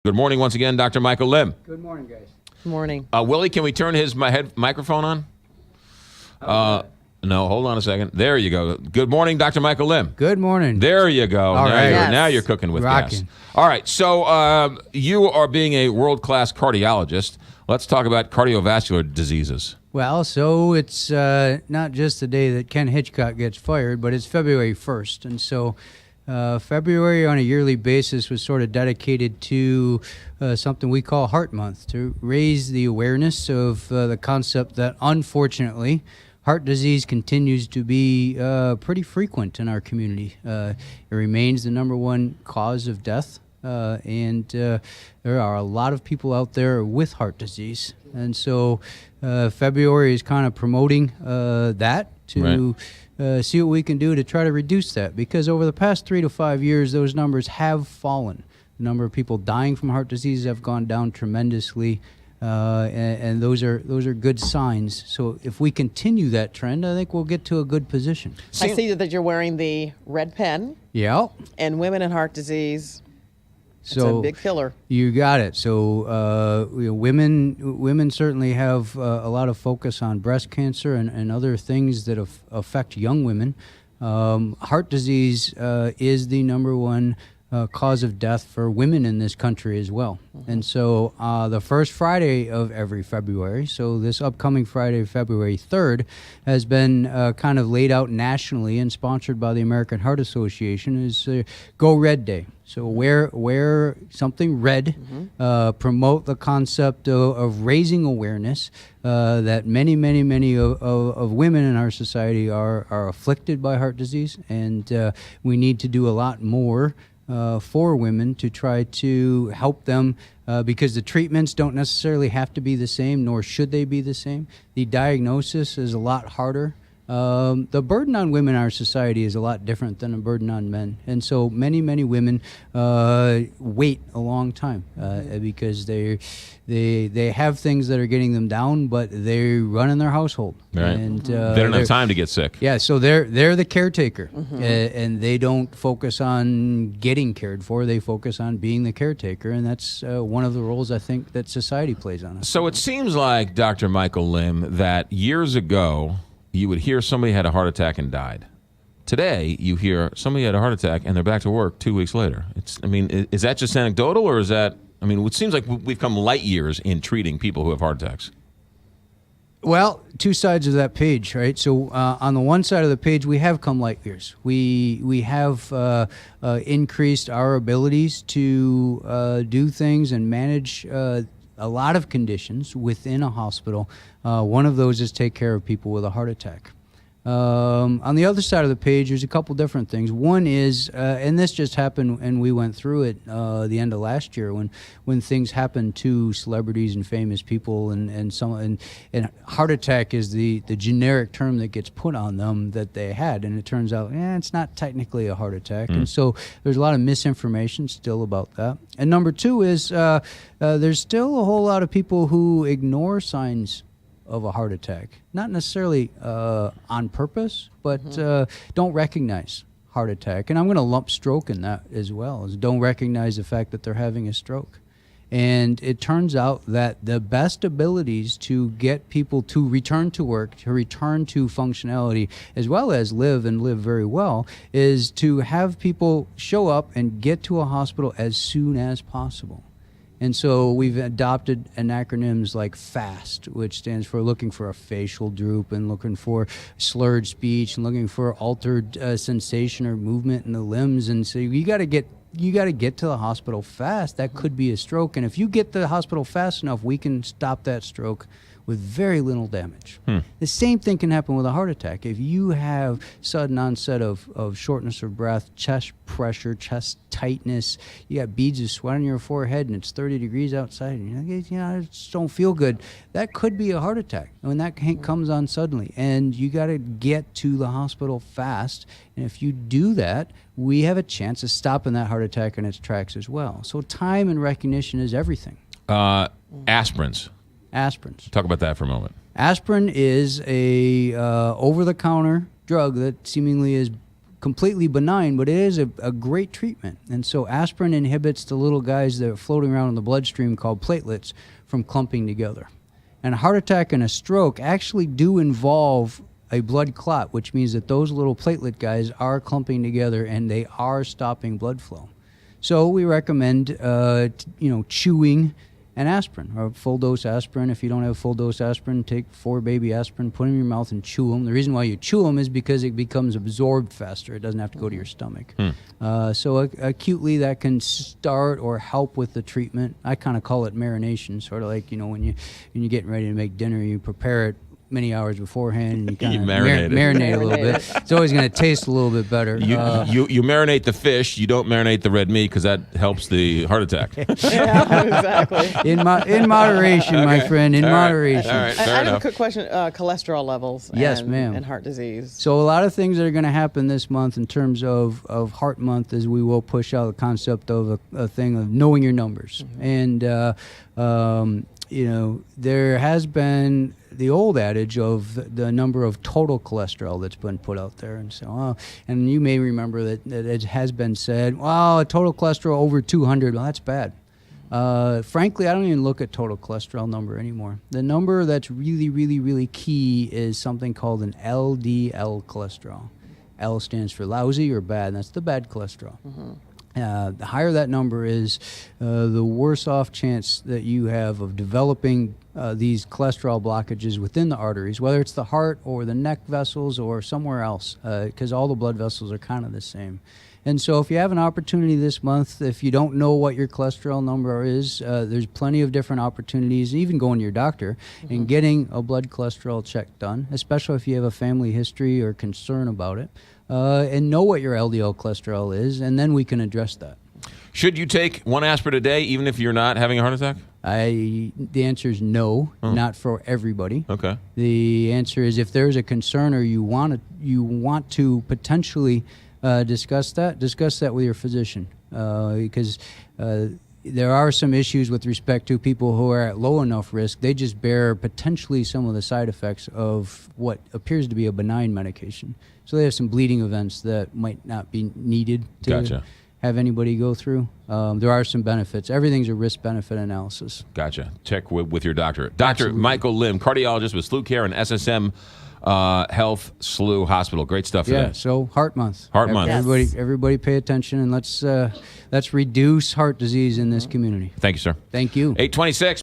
Good morning once again, Dr. Michael Lim. Good morning, guys. Good morning. Willie, can we turn his microphone on? No, hold on a second. There you go. Good morning, Dr. Michael Lim. Good morning. There you go. All right. Now you're cooking with Rocking. gas. All right, so you are being a world-class cardiologist. Let's talk about cardiovascular diseases. Well, so it's not just the day that Ken Hitchcock gets fired, but it's February 1st. And so February on a yearly basis was sort of dedicated to something we call Heart Month, to raise the awareness of the concept that, unfortunately, heart disease continues to be pretty frequent in our community. It remains the number one cause of death, and there are a lot of people out there with heart disease. And so February is kind of promoting that to see what we can do to try to reduce that, because over the past 3 to 5 years, those numbers have fallen. The number of people dying from heart disease have gone down tremendously. And those are good signs. So if we continue that trend, I think we'll get to a good position. I see that you're wearing the red pen. Yeah. And women and heart disease. It's So a big killer. You got it. So women certainly have a lot of focus on breast cancer and other things that affect young women. Heart disease is the number one cause of death for women in this country as well. Mm-hmm. And so the first Friday of every February, so this upcoming Friday, February 3rd, has been kind of laid out nationally and sponsored by the American Heart Association, is Go Red Day. So wear something red, promote the concept of raising awareness that many of women in our society are afflicted by heart disease, and we need to do a lot more for women to try to help them, because the treatments don't necessarily have to be the same, nor should they be the same. The diagnosis is a lot harder. The burden on women in our society is a lot different than a burden on men. And so many women wait a long time because they have things that are getting them down, but they run in their household. Right. And they don't have time to get sick. Yeah, so they're the caretaker, and they don't focus on getting cared for. They focus on being the caretaker, and that's one of the roles I think that society plays on us. So it seems like, Dr. Michael Lim, that years ago, you would hear somebody had a heart attack and died. Today, you hear somebody had a heart attack and they're back to work 2 weeks later. Is that just anecdotal, or is that, it seems like we've come light years in treating people who have heart attacks. Well, two sides of that page, right? So on the one side of the page, we have come light years. We have increased our abilities to do things and manage a lot of conditions within a hospital. One of those is take care of people with a heart attack. On the other side of the page, there's a couple different things. One is, and this just happened, and we went through it the end of last year when things happen to celebrities and famous people, and heart attack is the generic term that gets put on them that they had, and it turns out it's not technically a heart attack, and so there's a lot of misinformation still about that. And number two is there's still a whole lot of people who ignore signs of a heart attack, not necessarily on purpose, but don't recognize heart attack. And I'm going to lump stroke in that as well, is don't recognize the fact that they're having a stroke. And it turns out that the best abilities to get people to return to work, to return to functionality, as well as live very well, is to have people show up and get to a hospital as soon as possible. And so we've adopted acronyms like FAST, which stands for looking for a facial droop, and looking for slurred speech, and looking for altered sensation or movement in the limbs. And so you got to get to the hospital fast. That could be a stroke. And if you get to the hospital fast enough, we can stop that stroke with very little damage. The same thing can happen with a heart attack. If you have sudden onset of shortness of breath, chest pressure, chest tightness, you got beads of sweat on your forehead and it's 30 degrees outside, and I just don't feel good, that could be a heart attack. When that comes on suddenly, and you got to get to the hospital fast. And if you do that, we have a chance of stopping that heart attack in its tracks as well. So time and recognition is everything. Aspirins. Talk about that for a moment. Aspirin is a over-the-counter drug that seemingly is completely benign, but it is a great treatment. And so aspirin inhibits the little guys that are floating around in the bloodstream called platelets from clumping together. And a heart attack and a stroke actually do involve a blood clot, which means that those little platelet guys are clumping together and they are stopping blood flow. So we recommend, chewing an aspirin or full dose aspirin. If you don't have full dose aspirin, take 4 baby aspirin, put them in your mouth and chew them. The reason why you chew them is because it becomes absorbed faster. It doesn't have to go to your stomach. So acutely that can start or help with the treatment. I kind of call it marination, sort of like, when you're getting ready to make dinner, you prepare it many hours beforehand, and you kind of marinate a little bit. It's always going to taste a little bit better. You marinate the fish. You don't marinate the red meat because that helps the heart attack. Yeah, exactly. In moderation, my friend. In moderation. All right. I Fair have a enough. quick question. Cholesterol levels. Yes, and, ma'am. And heart disease. So a lot of things that are going to happen this month in terms of Heart Month is we will push out the concept of a thing of knowing your numbers. And, there has been the old adage of the number of total cholesterol that's been put out there. And so, and you may remember that it has been said, well, total cholesterol over 200, well, that's bad. Frankly, I don't even look at total cholesterol number anymore. The number that's really, really, really key is something called an LDL cholesterol. L stands for lousy or bad, and that's the bad cholesterol. The higher that number is, the worse off chance that you have of developing these cholesterol blockages within the arteries, whether it's the heart or the neck vessels or somewhere else, because all the blood vessels are kind of the same. And so if you have an opportunity this month, if you don't know what your cholesterol number is, there's plenty of different opportunities, even going to your doctor and getting a blood cholesterol check done, especially if you have a family history or concern about it, and know what your LDL cholesterol is, and then we can address that. Should you take 1 aspirin a day even if you're not having a heart attack? The answer is no, not for everybody. Okay. The answer is if there's a concern or you want to potentially discuss that with your physician, because there are some issues with respect to people who are at low enough risk. They just bear potentially some of the side effects of what appears to be a benign medication. So they have some bleeding events that might not be needed to have anybody go through. There are some benefits. Everything's a risk-benefit analysis. Gotcha. Check with your doctor. Dr. Absolutely. Michael Lim, cardiologist with SLU Care and SSM Health SLU Hospital. Great stuff today. Yeah, so Heart Month. Heart Month. Yes. Everybody pay attention, and let's reduce heart disease in this community. Thank you, sir. Thank you. 826.